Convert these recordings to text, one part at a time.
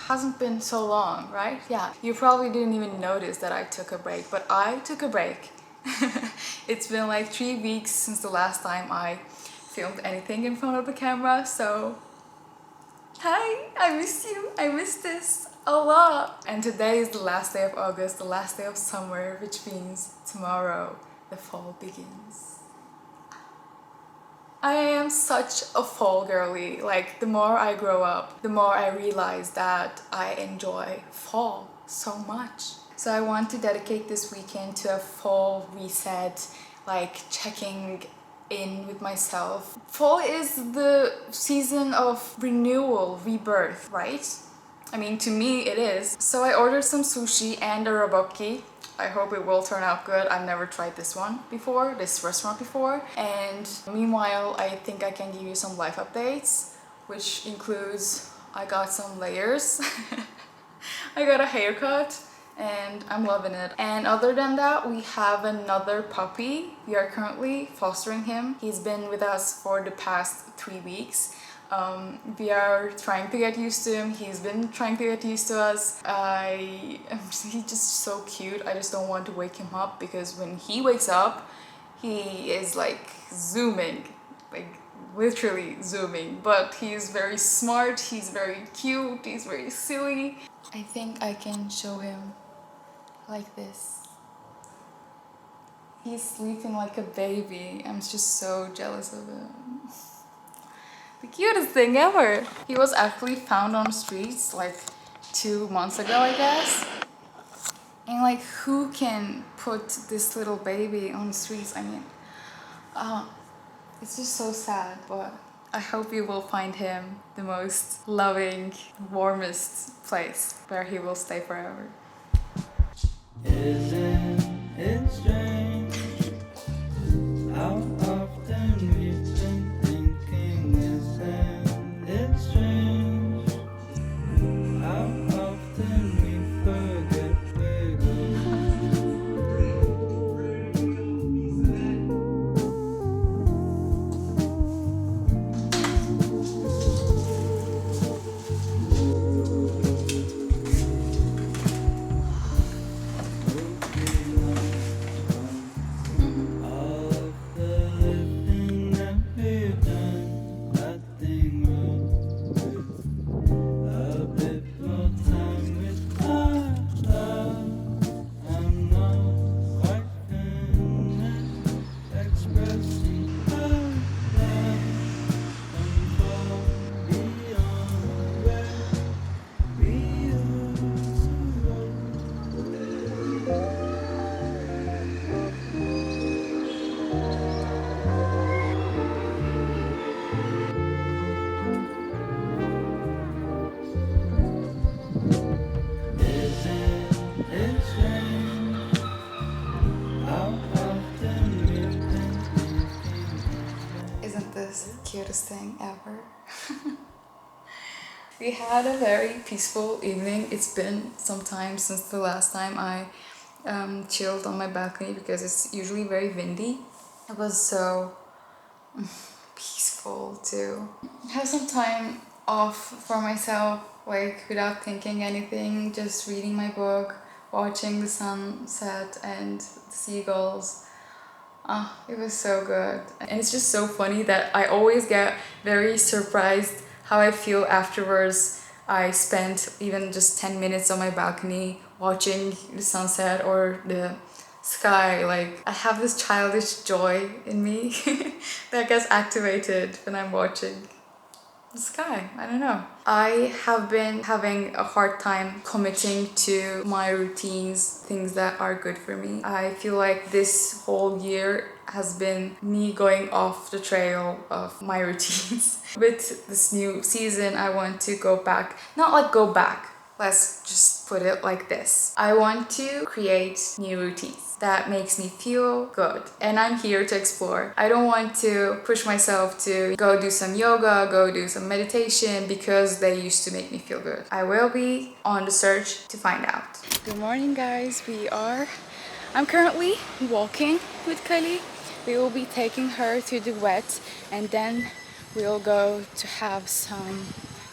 hasn't been so long, right? Yeah, you probably didn't even notice that I took a break, but I took a break. It's been like 3 weeks since the last time I filmed anything in front of the camera, so hi, I missed you. I missed this a lot. And today is the last day of August, the last day of summer, which means tomorrow the fall begins. I am such a fall girly. Like, the more I grow up, the more I realize that I enjoy fall so much. So I want to dedicate this weekend to a fall reset, like checking in with myself. Fall is the season of renewal, rebirth, right? I mean, to me it is. So I ordered some sushi and a raboki. I hope it will turn out good. I've never tried this restaurant before. And meanwhile, I think I can give you some life updates, which includes I got some layers. I got a haircut and I'm loving it. And other than that, we have another puppy. We are currently fostering him. He's been with us for the past 3 weeks. We are trying to get used to him. He's been trying to get used to us. He's just so cute. I just don't want to wake him up, because when he wakes up, he is like zooming, like literally zooming. But he's very smart, he's very cute, he's very silly. I think I can show him like this. He's sleeping like a baby. I'm just so jealous of him. The cutest thing ever. He was actually found on the streets like 2 months ago, I guess. And like, who can put this little baby on the streets? I mean, it's just so sad, but I hope you will find him the most loving, warmest place where he will stay forever. Isn't it strange how often we've been thinking? Isn't it strange how often we forget we're cutest thing ever. We had a very peaceful evening. It's been some time since the last time I chilled on my balcony, because it's usually very windy. It was so peaceful to have some time off for myself, like without thinking anything, just reading my book, watching the sunset and the seagulls. It was so good. And it's just so funny that I always get very surprised how I feel afterwards. I spent even just 10 minutes on my balcony watching the sunset or the sky. Like, I have this childish joy in me that gets activated when I'm watching the sky. I don't know. I have been having a hard time committing to my routines, things that are good for me. I feel like this whole year has been me going off the trail of my routines. With this new season, I want to go back. Not like go back. Let's just put it like this. I want to create new routines that makes me feel good, and I'm here to explore. I don't want to push myself to go do some yoga, go do some meditation, because they used to make me feel good. I will be on the search to find out. Good morning, guys. I'm currently walking with Kylie. We will be taking her to the vet, and then we'll go to have some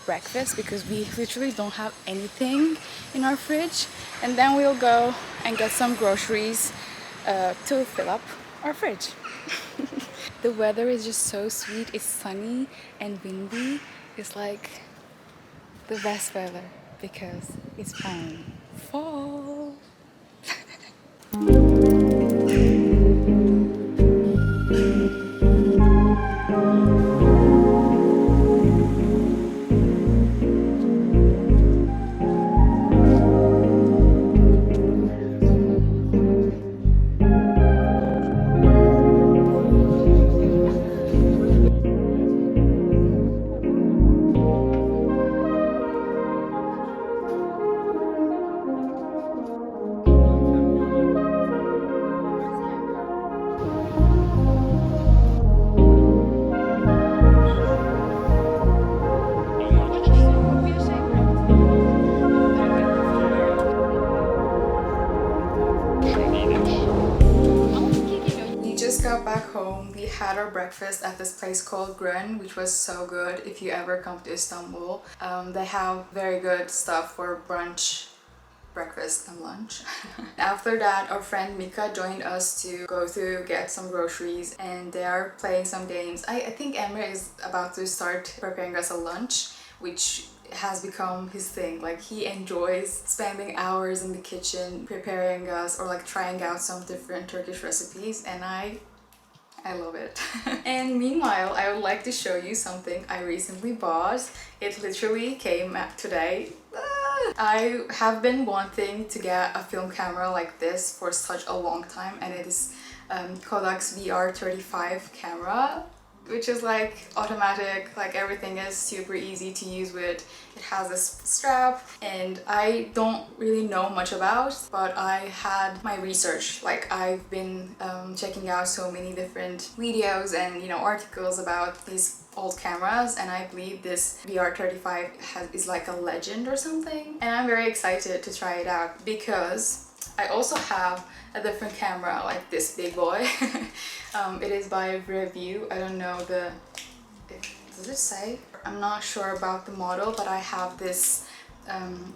breakfast because we literally don't have anything in our fridge, and then we'll go and get some groceries to fill up our fridge. The weather is just so sweet. It's sunny and windy. It's like the best weather because it's finally fall. We just got back home. We had our breakfast at this place called Grön, which was so good. If you ever come to Istanbul, they have very good stuff for brunch, breakfast and lunch. After that, our friend Mika joined us to go to get some groceries, and they are playing some games. I think Emre is about to start preparing us a lunch, which has become his thing. Like, he enjoys spending hours in the kitchen preparing us or like trying out some different Turkish recipes, and I love it. And meanwhile, I would like to show you something I recently bought. It literally came today. I have been wanting to get a film camera like this for such a long time, and it is Kodak's VR35 camera, which is like automatic, like everything is super easy to use with. It has this strap, and I don't really know much about, but I had my research. Like, I've been checking out so many different videos and, you know, articles about these old cameras, and I believe this VR35 is like a legend or something, and I'm very excited to try it out because I also have a different camera, like this big boy. It is by Review. I don't know does it say? I'm not sure about the model, but I have this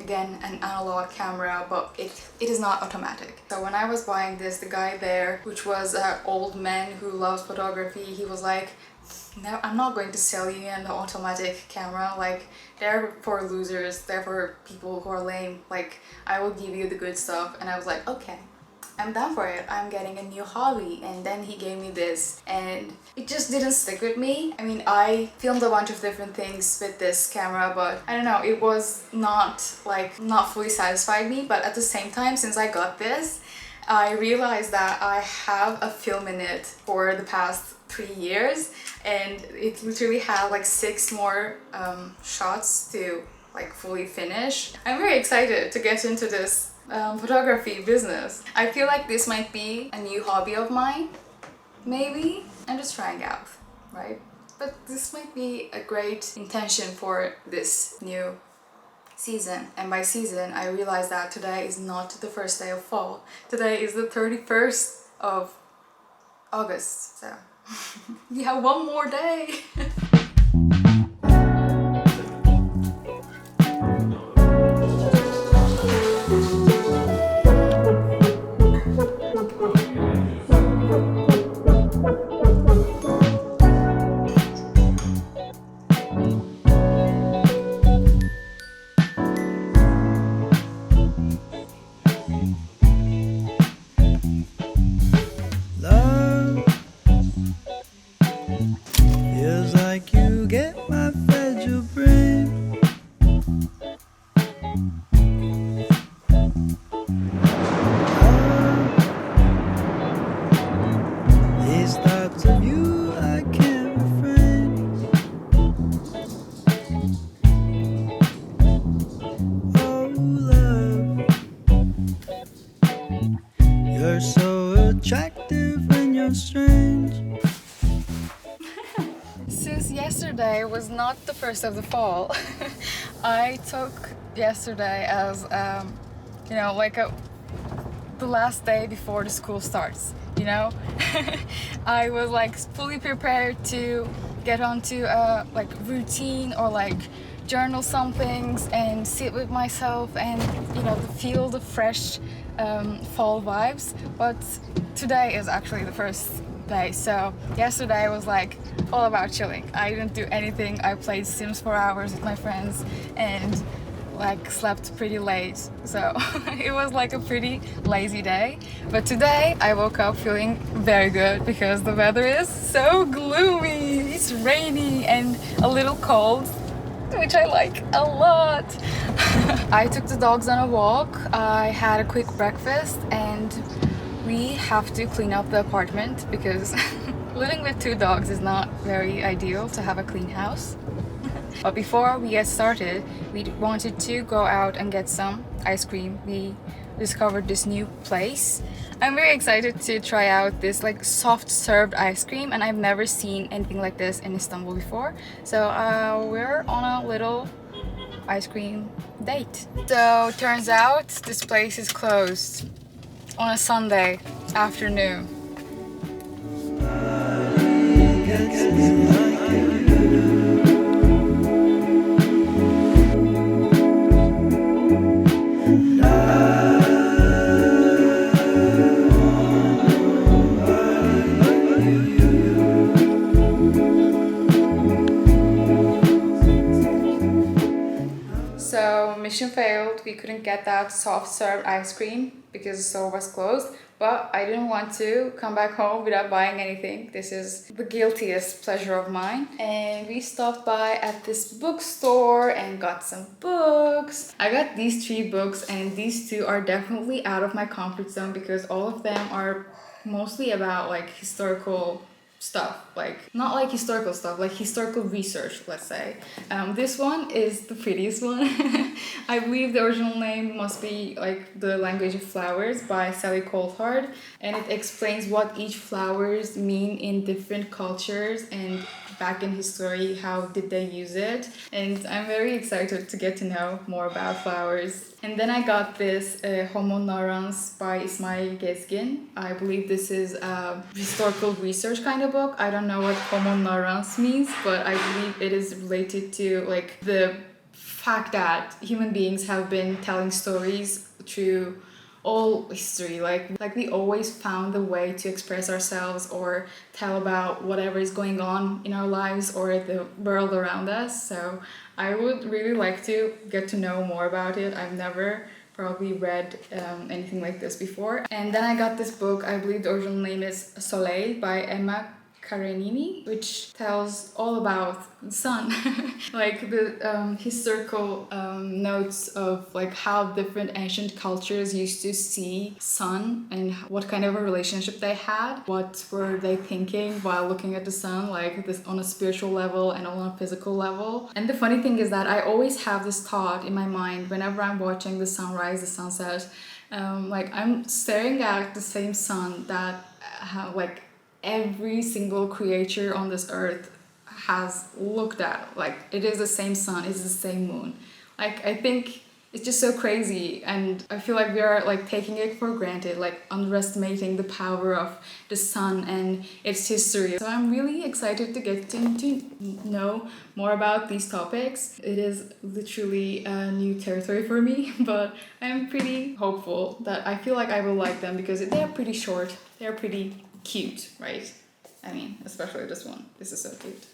again, an analog camera, but it is not automatic. So when I was buying this, the guy there, which was an old man who loves photography, he was like, no, I'm not going to sell you an automatic camera, like, they're for losers, they're for people who are lame, like, I will give you the good stuff. And I was like, okay, I'm down for it, I'm getting a new hobby. And then he gave me this, and it just didn't stick with me. I mean, I filmed a bunch of different things with this camera, but I don't know, it was not fully satisfied me. But at the same time, since I got this, I realized that I have a film in it for the past 3 years, and it literally had like 6 more shots to like fully finish. I'm very excited to get into this photography business. I feel like this might be a new hobby of mine, maybe. I'm just trying out, right? But this might be a great intention for this new season. And by season, I realized that today is not the first day of fall. Today is the 31st of August, so we have one more day. Feels like you get my fragile brain. These thoughts of you I can't refrain. Oh love, you're so attractive and you're strange. Since yesterday was not the first of the fall, I took yesterday as, you know, like the last day before the school starts, you know? I was like fully prepared to get onto a like routine or like journal some things and sit with myself and, you know, feel the fresh fall vibes. But today is actually the first day, so yesterday was like all about chilling. I didn't do anything. I played Sims for hours with my friends and like slept pretty late, so it was like a pretty lazy day. But today I woke up feeling very good because the weather is so gloomy. It's rainy and a little cold, which I like a lot. I took the dogs on a walk. I had a quick breakfast and we have to clean up the apartment because living with 2 dogs is not very ideal to have a clean house. But before we get started, we wanted to go out and get some ice cream. We discovered this new place. I'm very excited to try out this like soft served ice cream, and I've never seen anything like this in Istanbul before. So we're on a little ice cream date. So turns out this place is closed on a Sunday afternoon. So mission failed. We couldn't get that soft serve ice cream because the store was closed. But I didn't want to come back home without buying anything. This is the guiltiest pleasure of mine. And we stopped by at this bookstore and got some books. I got these 3 books, and these 2 are definitely out of my comfort zone because all of them are mostly about like historical stuff, like not like historical stuff, like historical research, let's say. This one is the prettiest one. I believe the original name must be like The Language of Flowers by Sally Coulthard, and it explains what each flowers mean in different cultures and back in history, how did they use it. And I'm very excited to get to know more about flowers. And then I got this Homo Narans by Ismail Gezgin. I believe this is a historical research kind of book. I don't know what Homo Narans means, but I believe it is related to like the fact that human beings have been telling stories through all history. Like we always found a way to express ourselves or tell about whatever is going on in our lives or the world around us. So I would really like to get to know more about it. I've never probably read anything like this before. And then I got this book. I believe the original name is Soleil by Emma Karenini, which tells all about the sun. Like the historical notes of like how different ancient cultures used to see sun and what kind of a relationship they had, what were they thinking while looking at the sun, like this on a spiritual level and on a physical level. And the funny thing is that I always have this thought in my mind whenever I'm watching the sunrise, the sunset, like I'm staring at the same sun that like every single creature on this earth has looked at. Like it is the same sun, it's the same moon. Like I think it's just so crazy, and I feel like we are like taking it for granted, like underestimating the power of the sun and its history. So I'm really excited to get to know more about these topics. It is literally a new territory for me, but I'm pretty hopeful that I feel like I will like them because they're pretty short, they're pretty cute, right? I mean, especially this one. This is so cute.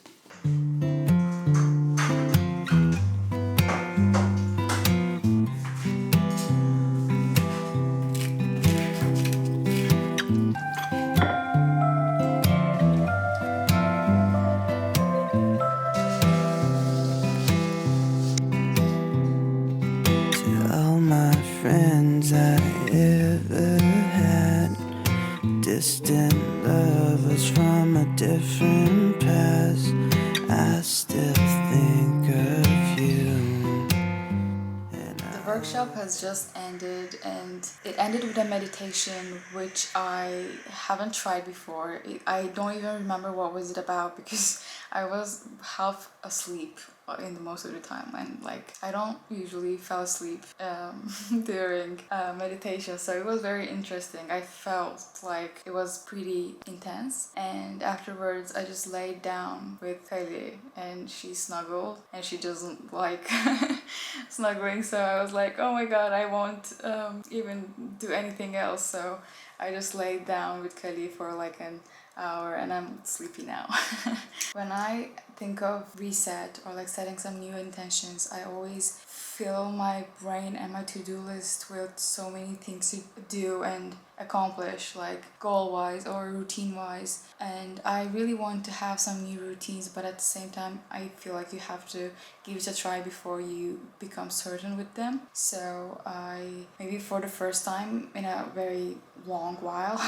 To all my friends I ever had, distant lovers from a different past, I still think of you. The workshop has just ended, and it ended with a meditation which I haven't tried before. I don't even remember what was it about because I was half asleep in the most of the time, and like I don't usually fall asleep during meditation, so it was very interesting. I felt like it was pretty intense, and afterwards I just laid down with Kylie and she snuggled, and she doesn't like snuggling, so I was like, oh my god, I won't even do anything else. So I just laid down with Kylie for like an hour, and I'm sleepy now. When I think of reset or like setting some new intentions, I always fill my brain and my to-do list with so many things to do and accomplish, like goal-wise or routine-wise. And I really want to have some new routines, but at the same time I feel like you have to give it a try before you become certain with them. So I, maybe for the first time in a very long while,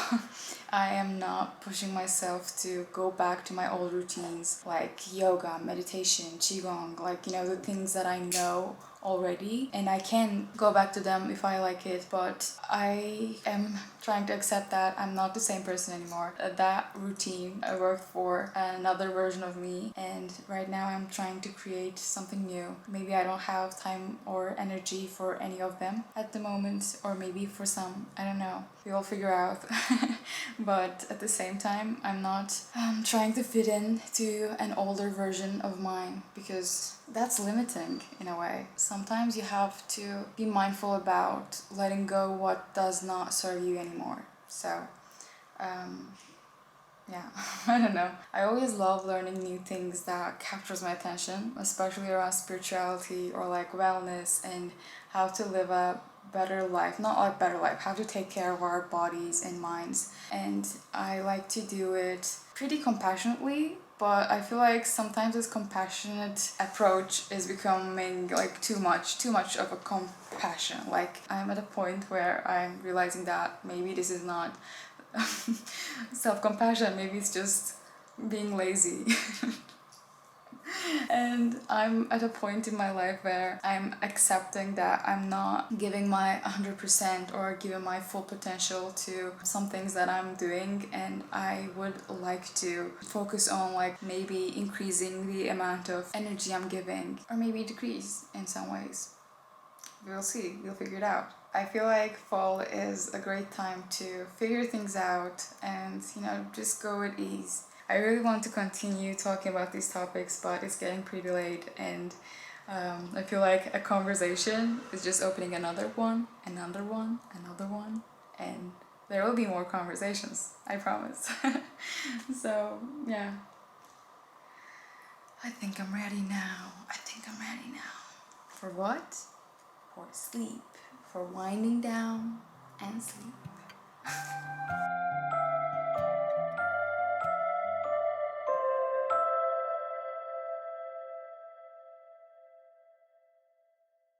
I am not pushing myself to go back to my old routines like yoga, meditation, qigong, like, you know, the things that I know already, and I can go back to them if I like it, but I am trying to accept that I'm not the same person anymore. That routine I worked for another version of me, and right now I'm trying to create something new. Maybe I don't have time or energy for any of them at the moment, or maybe for some, I don't know. We'll figure out. But at the same time, I'm not trying to fit in to an older version of mine, because that's limiting in a way. Sometimes you have to be mindful about letting go what does not serve you anymore. So, yeah, I don't know. I always love learning new things that captures my attention, especially around spirituality or like wellness and how to live a better life. Not like better life, how to take care of our bodies and minds. And I like to do it pretty compassionately, but I feel like sometimes this compassionate approach is becoming like too much of a compassion. Like I'm at a point where I'm realizing that maybe this is not self-compassion, maybe it's just being lazy. And I'm at a point in my life where I'm accepting that I'm not giving my 100% or giving my full potential to some things that I'm doing, and I would like to focus on like maybe increasing the amount of energy I'm giving, or maybe decrease in some ways. We'll see, we'll figure it out. I feel like fall is a great time to figure things out and, you know, just go with ease. I really want to continue talking about these topics, but it's getting pretty late, and I feel like a conversation is just opening another one, another one, another one, and there will be more conversations, I promise. So, yeah. I think I'm ready now. I think I'm ready now. For what? For sleep. For winding down and sleep.